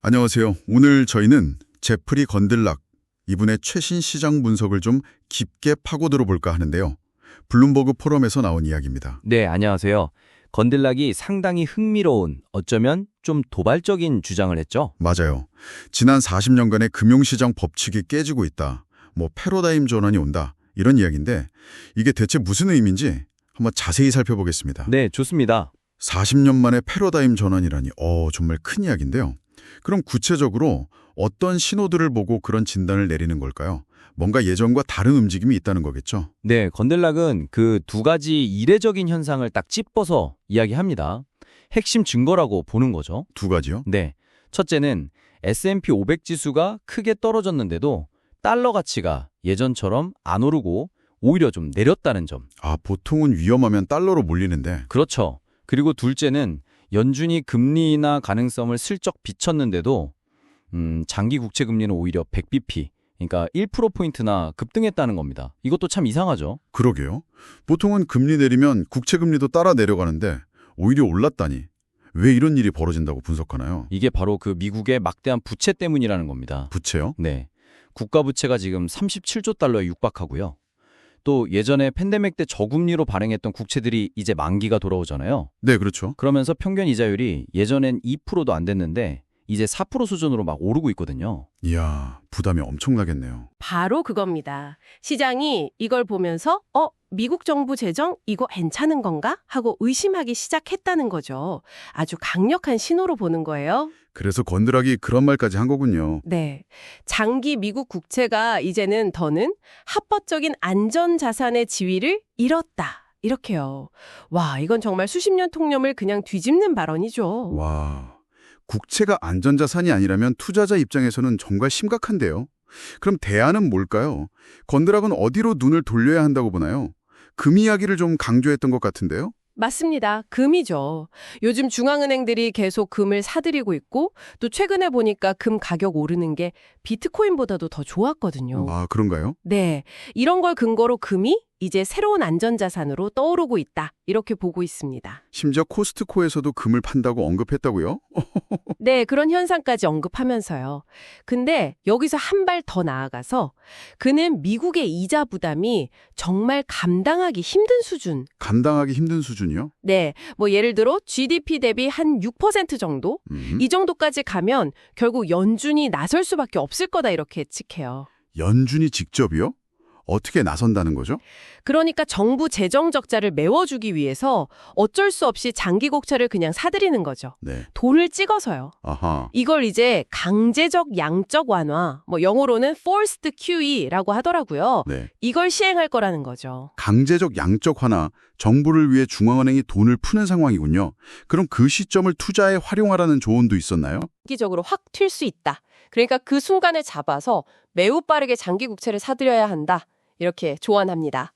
안녕하세요. 오늘 저희는 제프리 건들락 이분의 최신 시장 분석을 좀 깊게 파고들어 볼까 하는데요. 블룸버그 포럼에서 나온 이야기입니다. 네, 안녕하세요. 건들락이 상당히 흥미로운, 어쩌면 좀 도발적인 주장을 했죠. 맞아요. 지난 40년간의 금융시장 법칙이 깨지고 있다. 패러다임 전환이 온다. 이런 이야기인데 이게 대체 무슨 의미인지 한번 자세히 살펴보겠습니다. 네, 좋습니다. 40년 만에 패러다임 전환이라니 정말 큰 이야기인데요. 그럼 구체적으로 어떤 신호들을 보고 그런 진단을 내리는 걸까요? 뭔가 예전과 다른 움직임이 있다는 거겠죠? 네, 건들락은 그 두 가지 이례적인 현상을 딱 짚어서 이야기합니다. 핵심 증거라고 보는 거죠. 두 가지요? 네, 첫째는 S&P 500 지수가 크게 떨어졌는데도 달러 가치가 예전처럼 안 오르고 오히려 좀 내렸다는 점. 보통은 위험하면 달러로 몰리는데. 그렇죠. 그리고 둘째는 연준이 금리 인하 가능성을 슬쩍 비쳤는데도 장기 국채 금리는 오히려 100bp, 그러니까 1%포인트나 급등했다는 겁니다. 이것도 참 이상하죠. 그러게요. 보통은 금리 내리면 국채 금리도 따라 내려가는데 오히려 올랐다니. 왜 이런 일이 벌어진다고 분석하나요? 이게 바로 그 미국의 막대한 부채 때문이라는 겁니다. 부채요? 네, 국가 부채가 지금 37조 달러에 육박하고요. 또 예전에 팬데믹 때 저금리로 발행했던 국채들이 이제 만기가 돌아오잖아요. 네, 그렇죠. 그러면서 평균 이자율이 예전엔 2%도 안 됐는데 이제 4% 수준으로 막 오르고 있거든요. 이야, 부담이 엄청나겠네요. 바로 그겁니다. 시장이 이걸 보면서 미국 정부 재정 이거 괜찮은 건가? 하고 의심하기 시작했다는 거죠. 아주 강력한 신호로 보는 거예요. 그래서 건드락이 그런 말까지 한 거군요. 네. 장기 미국 국채가 이제는 더는 합법적인 안전자산의 지위를 잃었다. 이렇게요. 와, 이건 정말 수십 년 통념을 그냥 뒤집는 발언이죠. 와, 국채가 안전자산이 아니라면 투자자 입장에서는 정말 심각한데요. 그럼 대안은 뭘까요? 건드락은 어디로 눈을 돌려야 한다고 보나요? 금 이야기를 좀 강조했던 것 같은데요? 맞습니다. 금이죠. 요즘 중앙은행들이 계속 금을 사들이고 있고 또 최근에 보니까 금 가격 오르는 게 비트코인보다도 더 좋았거든요. 그런가요? 네, 이런 걸 근거로 금이 이제 새로운 안전자산으로 떠오르고 있다. 이렇게 보고 있습니다. 심지어 코스트코에서도 금을 판다고 언급했다고요? 네, 그런 현상까지 언급하면서요. 근데 여기서 한 발 더 나아가서 그는 미국의 이자 부담이 정말 감당하기 힘든 수준. 감당하기 힘든 수준이요? 네, 예를 들어 GDP 대비 한 6% 정도? 이 정도까지 가면 결국 연준이 나설 수밖에 없을 거다 이렇게 예측해요. 연준이 직접이요? 어떻게 나선다는 거죠? 그러니까 정부 재정 적자를 메워주기 위해서 어쩔 수 없이 장기 국채를 그냥 사들이는 거죠. 네. 돈을 찍어서요. 아하. 이걸 이제 강제적 양적 완화, 영어로는 forced QE라고 하더라고요. 네. 이걸 시행할 거라는 거죠. 강제적 양적 완화, 정부를 위해 중앙은행이 돈을 푸는 상황이군요. 그럼 그 시점을 투자에 활용하라는 조언도 있었나요? 장기적으로 확 튈 수 있다. 그러니까 그 순간을 잡아서 매우 빠르게 장기 국채를 사들여야 한다. 이렇게 조언합니다.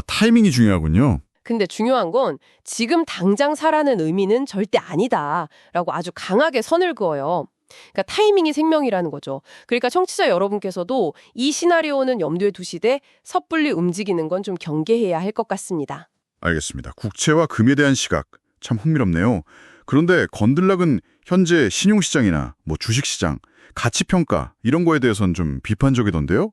타이밍이 중요하군요. 근데 중요한 건 지금 당장 사라는 의미는 절대 아니다. 라고 아주 강하게 선을 그어요. 그러니까 타이밍이 생명이라는 거죠. 그러니까 청취자 여러분께서도 이 시나리오는 염두에 두시되 섣불리 움직이는 건 좀 경계해야 할 것 같습니다. 알겠습니다. 국채와 금에 대한 시각, 참 흥미롭네요. 그런데 건들락은 현재 신용시장이나 주식시장, 가치평가 이런 거에 대해서는 좀 비판적이던데요?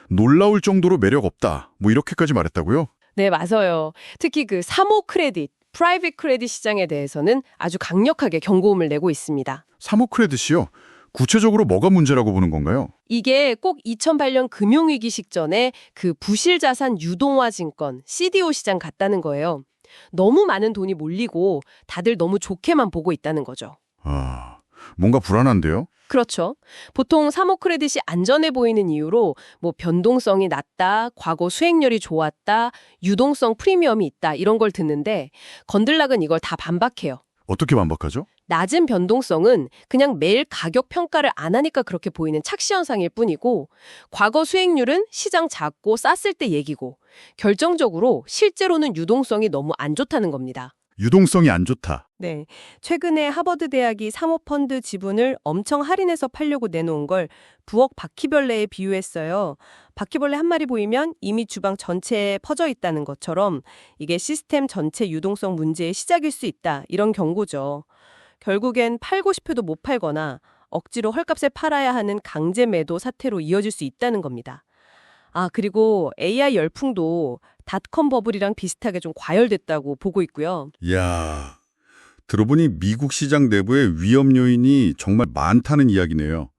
놀라울 정도로 매력 없다, 이렇게까지 말했다고요? 네, 맞아요. 특히 그 사모 크레딧, 프라이빗 크레딧 시장에 대해서는 아주 강력하게 경고음을 내고 있습니다. 사모 크레딧이요? 구체적으로 뭐가 문제라고 보는 건가요? 이게 꼭 2008년 금융위기 직전에 그 부실자산 유동화 증권, CDO 시장 같다는 거예요. 너무 많은 돈이 몰리고 다들 너무 좋게만 보고 있다는 거죠. 뭔가 불안한데요? 그렇죠. 보통 사모 크레딧이 안전해 보이는 이유로 변동성이 낮다, 과거 수익률이 좋았다, 유동성 프리미엄이 있다 이런 걸 듣는데 건들락은 이걸 다 반박해요. 어떻게 반박하죠? 낮은 변동성은 그냥 매일 가격 평가를 안 하니까 그렇게 보이는 착시 현상일 뿐이고 과거 수익률은 시장 작고 쌌을 때 얘기고 결정적으로 실제로는 유동성이 너무 안 좋다는 겁니다. 유동성이 안 좋다. 네, 최근에 하버드 대학이 사모펀드 지분을 엄청 할인해서 팔려고 내놓은 걸 부엌 바퀴벌레에 비유했어요. 바퀴벌레 한 마리 보이면 이미 주방 전체에 퍼져 있다는 것처럼 이게 시스템 전체 유동성 문제의 시작일 수 있다. 이런 경고죠. 결국엔 팔고 싶어도 못 팔거나 억지로 헐값에 팔아야 하는 강제 매도 사태로 이어질 수 있다는 겁니다. 아, 그리고 AI 열풍도 닷컴 버블이랑 비슷하게 좀 과열됐다고 보고 있고요. 이야, 들어보니 미국 시장 내부에 위험 요인이 정말 많다는 이야기네요.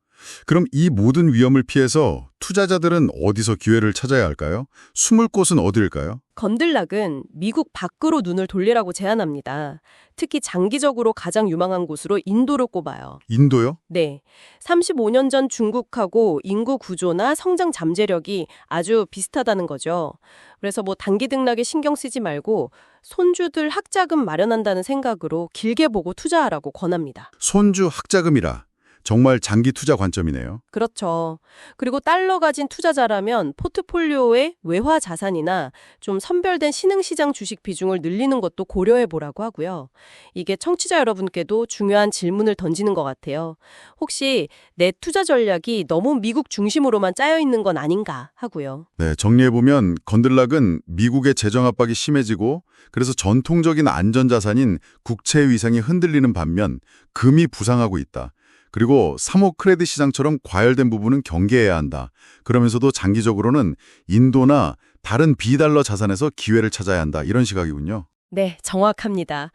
그럼 이 모든 위험을 피해서 투자자들은 어디서 기회를 찾아야 할까요? 숨을 곳은 어디일까요? 건들락은 미국 밖으로 눈을 돌리라고 제안합니다. 특히 장기적으로 가장 유망한 곳으로 인도를 꼽아요. 인도요? 네. 35년 전 중국하고 인구 구조나 성장 잠재력이 아주 비슷하다는 거죠. 그래서 뭐 단기 등락에 신경 쓰지 말고 손주들 학자금 마련한다는 생각으로 길게 보고 투자하라고 권합니다. 손주 학자금이라. 정말 장기 투자 관점이네요. 그렇죠. 그리고 달러 가진 투자자라면 포트폴리오의 외화 자산이나 좀 선별된 신흥시장 주식 비중을 늘리는 것도 고려해 보라고 하고요. 이게 청취자 여러분께도 중요한 질문을 던지는 것 같아요. 혹시 내 투자 전략이 너무 미국 중심으로만 짜여 있는 건 아닌가 하고요. 네, 정리해보면 건들락은 미국의 재정 압박이 심해지고 그래서 전통적인 안전자산인 국채 위상이 흔들리는 반면 금이 부상하고 있다. 그리고 사모 크레딧 시장처럼 과열된 부분은 경계해야 한다. 그러면서도 장기적으로는 인도나 다른 비달러 자산에서 기회를 찾아야 한다. 이런 시각이군요. 네, 정확합니다.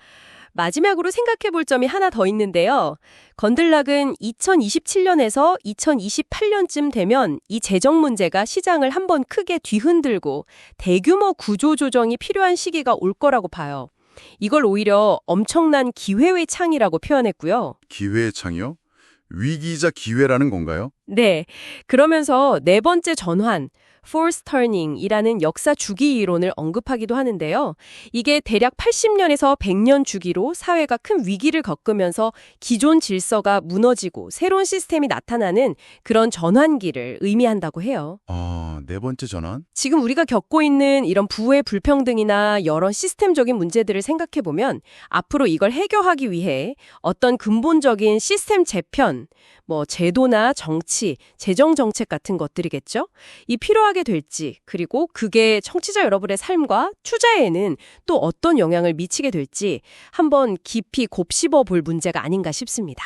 마지막으로 생각해 볼 점이 하나 더 있는데요. 건들락은 2027년에서 2028년쯤 되면 이 재정 문제가 시장을 한번 크게 뒤흔들고 대규모 구조조정이 필요한 시기가 올 거라고 봐요. 이걸 오히려 엄청난 기회의 창이라고 표현했고요. 기회의 창이요? 위기이자 기회라는 건가요? 네, 그러면서 네 번째 전환, Fourth Turning이라는 역사 주기 이론을 언급하기도 하는데요. 이게 대략 80년에서 100년 주기로 사회가 큰 위기를 겪으면서 기존 질서가 무너지고 새로운 시스템이 나타나는 그런 전환기를 의미한다고 해요. 네 번째 전환? 지금 우리가 겪고 있는 이런 부의 불평등이나 여러 시스템적인 문제들을 생각해보면 앞으로 이걸 해결하기 위해 어떤 근본적인 시스템 재편, 뭐 제도나 정치, 재정 정책 같은 것들이겠죠? 이 필요하게 될지, 그리고 그게 청취자 여러분의 삶과 투자에는 또 어떤 영향을 미치게 될지 한번 깊이 곱씹어 볼 문제가 아닌가 싶습니다.